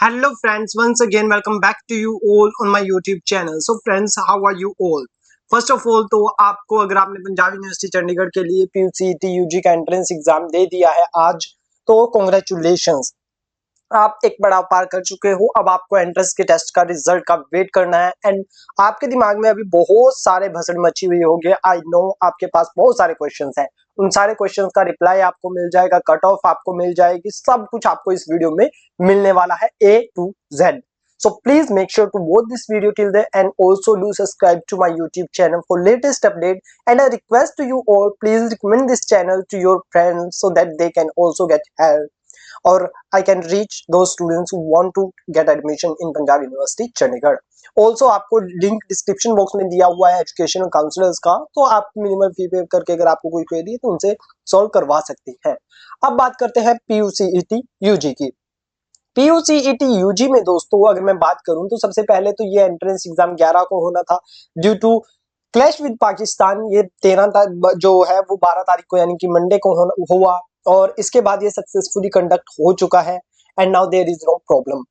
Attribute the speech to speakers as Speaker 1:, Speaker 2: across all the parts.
Speaker 1: Hello friends, once again welcome back to you all on my YouTube channel. So friends, how are you all? First of all तो आपको अगर आपने Punjab university Chandigarh के लिए पीयूसीटी UG का entrance exam दे दिया है आज, तो कॉन्ग्रेचुलेशंस, आप एक पड़ाव पार कर चुके हो। अब आपको एंट्रेंस के टेस्ट का रिजल्ट का वेट करना है एंड आपके दिमाग में अभी बहुत सारे भसड़ मची हुई होगी। आई नो आपके पास बहुत सारे क्वेश्चंस हैं, उन सारे क्वेश्चंस का रिप्लाई आपको मिल जाएगा, कट ऑफ आपको मिल जाएगी, सब कुछ आपको इस वीडियो में मिलने वाला है A to Z. So please make sure to watch this video till the end, also do subscribe to my YouTube channel for latest update, and I request to you all, please recommend this channel to your friends so that they can also get help or I can reach those students who want to get admission in Punjab University Chandigarh. Also आपको link description box में दिया हुआ है educational counsellors का, तो आप minimal फी पे करके अगर आपको कोई क्वेरी है तो उनसे सॉल्व करवा सकती हैं। अब बात करते हैं पीयूसीईटी यूजी की। पीयूसीईटी यूजी में दोस्तों अगर मैं बात करूं तो सबसे पहले तो ये एंट्रेंस एग्जाम 11 को होना था, due to clash with Pakistan ये 13 जो है वो 12 तारीख को यानी कि मंडे को हुआ, और इसके बाद ये सक्सेसफुली कंडक्ट हो चुका है and now there is no problem.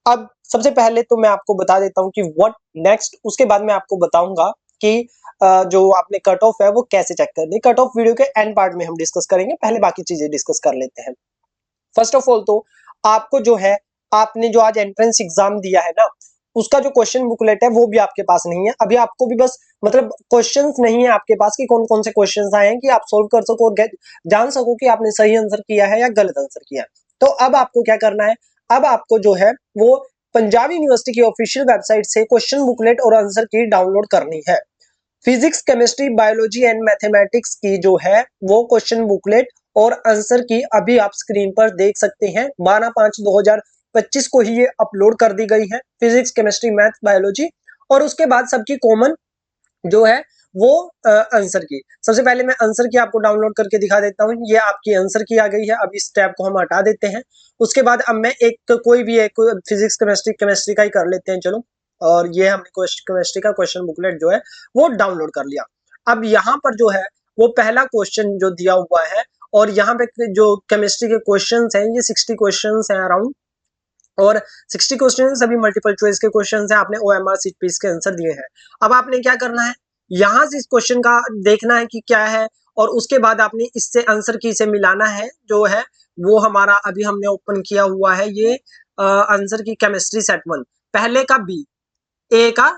Speaker 1: अब सबसे पहले तो मैं आपको बता देता हूं कि व्हाट नेक्स्ट, उसके बाद मैं आपको बताऊंगा कि जो आपने कट ऑफ है वो कैसे चेक करनी। कट ऑफ वीडियो के एंड पार्ट में हम डिस्कस करेंगे, पहले बाकी चीजें डिस्कस कर लेते हैं। फर्स्ट ऑफ ऑल तो आपको जो है, आपने जो आज एंट्रेंस एग्जाम दिया है ना, उसका जो क्वेश्चन बुकलेट है वो भी आपके पास नहीं है। अभी आपको भी बस मतलब क्वेश्चंस नहीं है आपके पास कि कौन कौन से क्वेश्चंस आए हैं कि आप सोल्व कर सको और जान सको कि आपने सही आंसर किया है या गलत आंसर किया है। तो अब आपको क्या करना है, अब आपको जो है वो पंजाब यूनिवर्सिटी की ऑफिशियल वेबसाइट से क्वेश्चन बुकलेट और आंसर की डाउनलोड करनी है। Physics, chemistry, biology and mathematics की जो है वो क्वेश्चन बुकलेट और आंसर की अभी आप स्क्रीन पर देख सकते हैं। 12/5/2025 को ही ये अपलोड कर दी गई है, फिजिक्स, केमिस्ट्री, मैथ, बायोलॉजी, और उसके बाद सबकी कॉमन जो है वो आंसर की। सबसे पहले मैं आंसर की आपको डाउनलोड करके दिखा देता हूँ। ये आपकी आंसर की आ गई है। अब इस टैब को हम हटा देते हैं। उसके बाद अब मैं एक कोई भी एक फिजिक्स, केमिस्ट्री का ही कर लेते हैं, चलो। और ये हमने केमिस्ट्री का क्वेश्चन बुकलेट जो है वो डाउनलोड कर लिया। अब यहाँ पर जो है वो पहला क्वेश्चन जो दिया हुआ है, और यहाँ पे जो केमिस्ट्री के क्वेश्चन हैं ये 60 क्वेश्चन है अराउंड, और 60 क्वेश्चन सभी मल्टीपल चॉइस के क्वेश्चन हैं। आपने OMR सीट पे इसके आंसर दिए हैं। अब आपने क्या करना है, यहां से इस क्वेश्चन का देखना है कि क्या है, और उसके बाद आपने इससे आंसर की से मिलाना है। जो है वो हमारा अभी हमने ओपन किया हुआ है, ये आंसर की केमिस्ट्री सेट 1 पहले का बी, ए का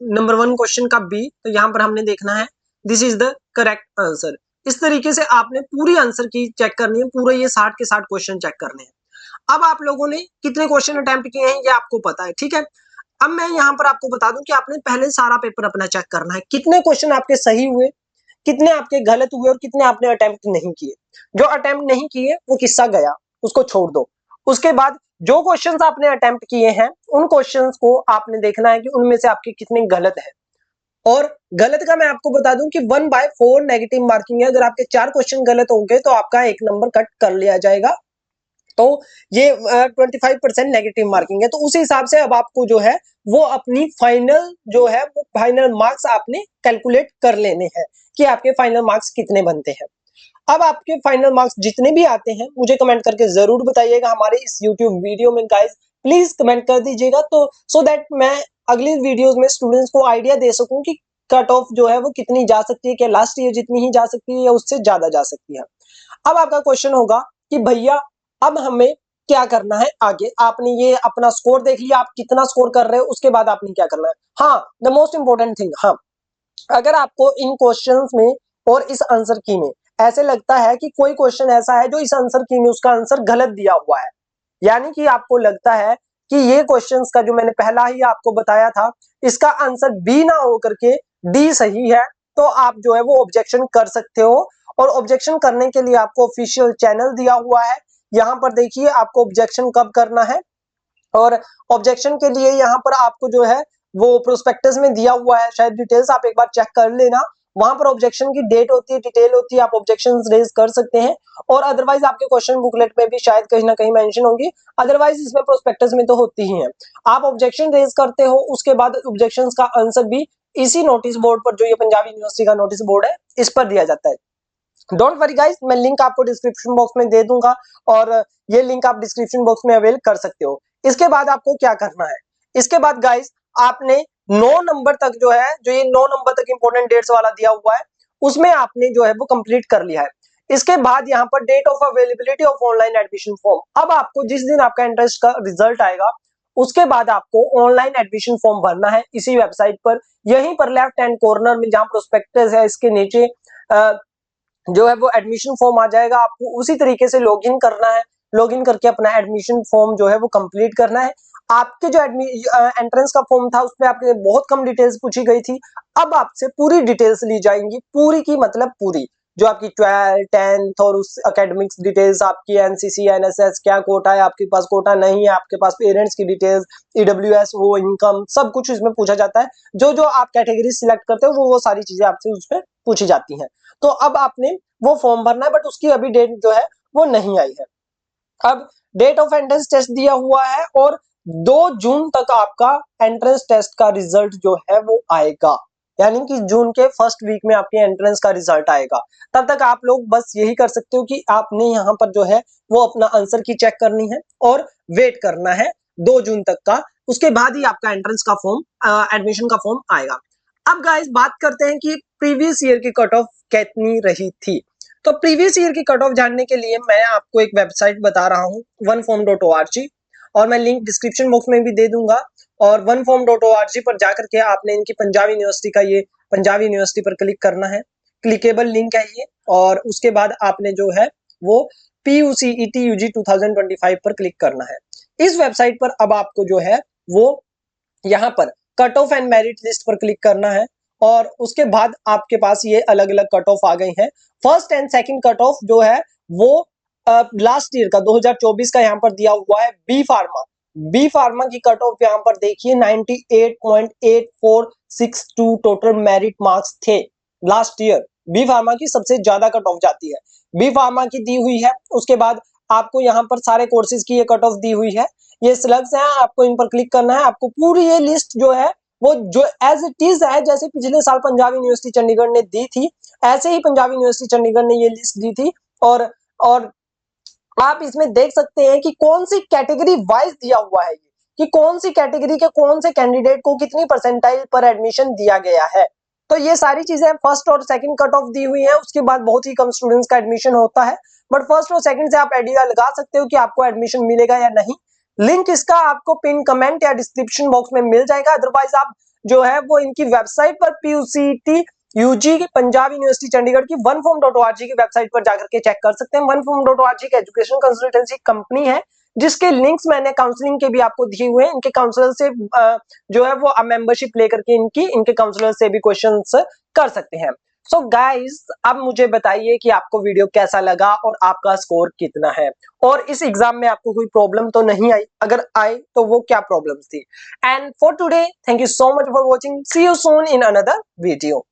Speaker 1: नंबर 1 क्वेश्चन का बी, तो यहाँ पर हमने देखना है this is the correct answer. इस तरीके से आपने पूरी आंसर की चेक करनी है, पूरे ये 60 के 60 क्वेश्चन चेक करने हैं। अब आप लोगों ने कितने क्वेश्चन अटेम्प्ट किए हैं ये आपको पता है, ठीक है। अब मैं यहाँ पर आपको बता दूं कि आपने पहले सारा पेपर अपना चेक करना है, कितने क्वेश्चन आपके सही हुए, कितने आपके गलत हुए, और कितने आपने अटेम्प्ट नहीं किए। जो अटेम्प्ट नहीं किए वो किस्सा गया, उसको छोड़ दो। उसके बाद जो क्वेश्चंस आपने अटेम्प्ट किए हैं उन क्वेश्चंस को आपने देखना है कि उनमें से आपके कितने गलत है। और गलत का मैं आपको बता दूं कि 1/4 नेगेटिव मार्किंग है। अगर आपके 4 क्वेश्चन गलत होंगे तो आपका 1 नंबर कट कर लिया जाएगा, तो ये 25% नेगेटिव मार्किंग है। तो उस हिसाब से अब आपको जो है वो अपनी फाइनल जो है वो फाइनल मार्क्स आपने कैलकुलेट कर लेने हैं कि आपके फाइनल मार्क्स कितने बनते हैं। अब आपके फाइनल मार्क्स जितने भी आते हैं मुझे कमेंट करके जरूर बताइएगा हमारे इस यूट्यूब वीडियो में। गाइस प्लीज कमेंट कर दीजिएगा, तो सो दैट मैं अगली वीडियोस में स्टूडेंट्स को आइडिया दे सकूं कि कट ऑफ जो है वो कितनी जा सकती है, क्या लास्ट ईयर जितनी ही जा सकती है या उससे ज्यादा जा सकती है। अब आपका क्वेश्चन होगा कि भैया अब हमें क्या करना है आगे। आपने ये अपना स्कोर देख लिया, आप कितना स्कोर कर रहे हो, उसके बाद आपने क्या करना है। हाँ, द मोस्ट इंपोर्टेंट थिंग, हाँ, अगर आपको इन क्वेश्चंस में और इस आंसर की में ऐसे लगता है कि कोई क्वेश्चन ऐसा है जो इस आंसर की में उसका आंसर गलत दिया हुआ है, यानी कि आपको लगता है कि ये क्वेश्चंस का जो मैंने पहला ही आपको बताया था इसका आंसर बी ना हो करके डी सही है, तो आप जो है वो ऑब्जेक्शन कर सकते हो। और ऑब्जेक्शन करने के लिए आपको ऑफिशियल चैनल दिया हुआ है, यहाँ पर देखिए आपको ऑब्जेक्शन कब करना है। और ऑब्जेक्शन के लिए यहाँ पर आपको जो है वो प्रोस्पेक्टस में दिया हुआ है, शायद डिटेल्स आप एक बार चेक कर लेना। वहां पर ऑब्जेक्शन की डेट होती है, डिटेल होती है, आप ऑब्जेक्शन रेज कर सकते हैं। और अदरवाइज आपके क्वेश्चन बुकलेट में भी शायद कहीं ना कहीं मेंशन होगी, अदरवाइज इसमें प्रोस्पेक्टस में तो होती ही है। आप ऑब्जेक्शन रेज करते हो, उसके बाद ऑब्जेक्शन का आंसर भी इसी नोटिस बोर्ड पर, जो ये पंजाब यूनिवर्सिटी का नोटिस बोर्ड है, इस पर दिया जाता है। डोंट वरी गाइस, मैं लिंक आपको डिस्क्रिप्शन बॉक्स में दे दूंगा, और ये लिंक आप डिस्क्रिप्शन बॉक्स में अवेल कर सकते हो। इसके बाद आपको क्या करना है, इसके बाद गाइस आपने 9 नंबर तक जो है, जो ये 9 नंबर तक इंपॉर्टेंट डेट्स वाला दिया हुआ है, उसमें आपने जो है वो कंप्लीट कर लिया है। इसके बाद यहाँ पर date of availability of online admission form, अब आपको जिस दिन आपका एंट्रेंस का रिजल्ट आएगा उसके बाद आपको ऑनलाइन एडमिशन फॉर्म भरना है इसी वेबसाइट पर। यहीं पर लेफ्ट हैंड कॉर्नर में जहां प्रोस्पेक्टस है इसके नीचे जो है वो एडमिशन फॉर्म आ जाएगा, आपको उसी तरीके से लॉगिन करना है, लॉगिन करके अपना एडमिशन फॉर्म जो है वो कंप्लीट करना है। आपके जो एंट्रेंस का फॉर्म था उसमें आपके बहुत कम डिटेल्स पूछी गई थी, अब आपसे पूरी डिटेल्स ली जाएंगी, पूरी की मतलब पूरी, जो आपकी 12th 10th और उस एकेडमिक्स डिटेल्स, आपकी एनसीसी एनएसएस क्या कोटा है, आपके पास कोटा नहीं है, आपके पास पेरेंट्स की डिटेल्स, ईडब्ल्यूएस वो इनकम, सब कुछ इसमें पूछा जाता है। जो जो आप कैटेगरी सिलेक्ट करते हो वो सारी चीजें आपसे उसमें पूछी जाती हैं। तो अब आपने वो फॉर्म भरना है, बट उसकी अभी डेट जो है वो नहीं आई है। अब डेट ऑफ एंट्रेंस टेस्ट दिया हुआ है और 2 जून तक आपका एंट्रेंस टेस्ट का रिजल्ट जो है वो आएगा, यानी कि जून के फर्स्ट वीक में आपके एंट्रेंस का रिजल्ट आएगा। तब तक आप लोग बस यही कर सकते हो कि आपने यहाँ पर जो है वो अपना आंसर की चेक करनी है और वेट करना है 2 जून तक का, उसके बाद ही आपका एंट्रेंस का फॉर्म एडमिशन का फॉर्म आएगा। अब गाइस बात करते हैं कि प्रीवियस ईयर की कट ऑफ कितनी रही थी। तो प्रीवियस ईयर की कट ऑफ जानने के लिए मैं आपको एक वेबसाइट बता रहा हूँ, oneform.org, और मैं लिंक डिस्क्रिप्शन बॉक्स में भी दे दूंगा। और oneform.org पर जाकर के आपने इनकी पंजाब यूनिवर्सिटी का, ये पंजाब यूनिवर्सिटी पर क्लिक करना है, क्लिकेबल लिंक है ये, और उसके बाद आपने जो है वो PUCET UG 2025 पर क्लिक करना है। इस वेबसाइट पर अब आपको जो है वो यहाँ पर cut off and merit list पर क्लिक करना है, और उसके बाद आपके पास ये अलग अलग कट ऑफ आ गई हैं। First and second cut off जो है वो लास्ट ईयर का 2024 का यहाँ पर दिया हुआ है। बी फार्मा की कट ऑफ यहाँ पर देखिए 98.8462 टोटल मेरिट मार्क्स थे लास्ट ईयर। बी फार्मा की सबसे ज्यादा कट ऑफ जाती है, बी फार्मा की दी हुई है। उसके बाद आपको यहाँ पर सारे कोर्सेज की ये कट ऑफ दी हुई है, ये स्लग्स हैं, आपको इन पर क्लिक करना है। आपको पूरी ये लिस्ट जो है वो जो एज इट इज है, जैसे पिछले साल पंजाब यूनिवर्सिटी चंडीगढ़ ने दी थी, ऐसे ही पंजाब यूनिवर्सिटी चंडीगढ़ ने ये लिस्ट दी थी। और आप इसमें देख सकते हैं कि कौन सी कैटेगरी वाइज दिया हुआ है, कि कौन सी कैटेगरी के कौन से कैंडिडेट को कितनी परसेंटाइल पर एडमिशन दिया गया है। तो ये सारी चीजें फर्स्ट और सेकंड कट ऑफ दी हुई है, उसके बाद बहुत ही कम स्टूडेंट्स का एडमिशन होता है, बट फर्स्ट और सेकंड से आप आइडिया लगा सकते हो कि आपको एडमिशन मिलेगा या नहीं। लिंक इसका आपको पिन कमेंट या डिस्क्रिप्शन बॉक्स में मिल जाएगा, अदरवाइज आप जो है वो इनकी वेबसाइट पर PUCET UG Punjab university Chandigarh की oneform.org की वेबसाइट पर जाकर के चेक कर सकते हैं। oneform.org एक एजुकेशन कंसल्टेंसी कंपनी है जिसके लिंक्स मैंने काउंसलिंग के भी आपको दिए हुए हैं। इनके काउंसलर से जो है वो मेंबरशिप लेकर के इनके काउंसलर से भी क्वेश्चंस कर सकते हैं। सो गाइस अब मुझे बताइए कि आपको वीडियो कैसा लगा और आपका स्कोर कितना है, और इस एग्जाम में आपको कोई प्रॉब्लम तो नहीं आई, अगर आई तो वो क्या प्रॉब्लम्स थी। And for today thank you so much for watching, see you soon in another video.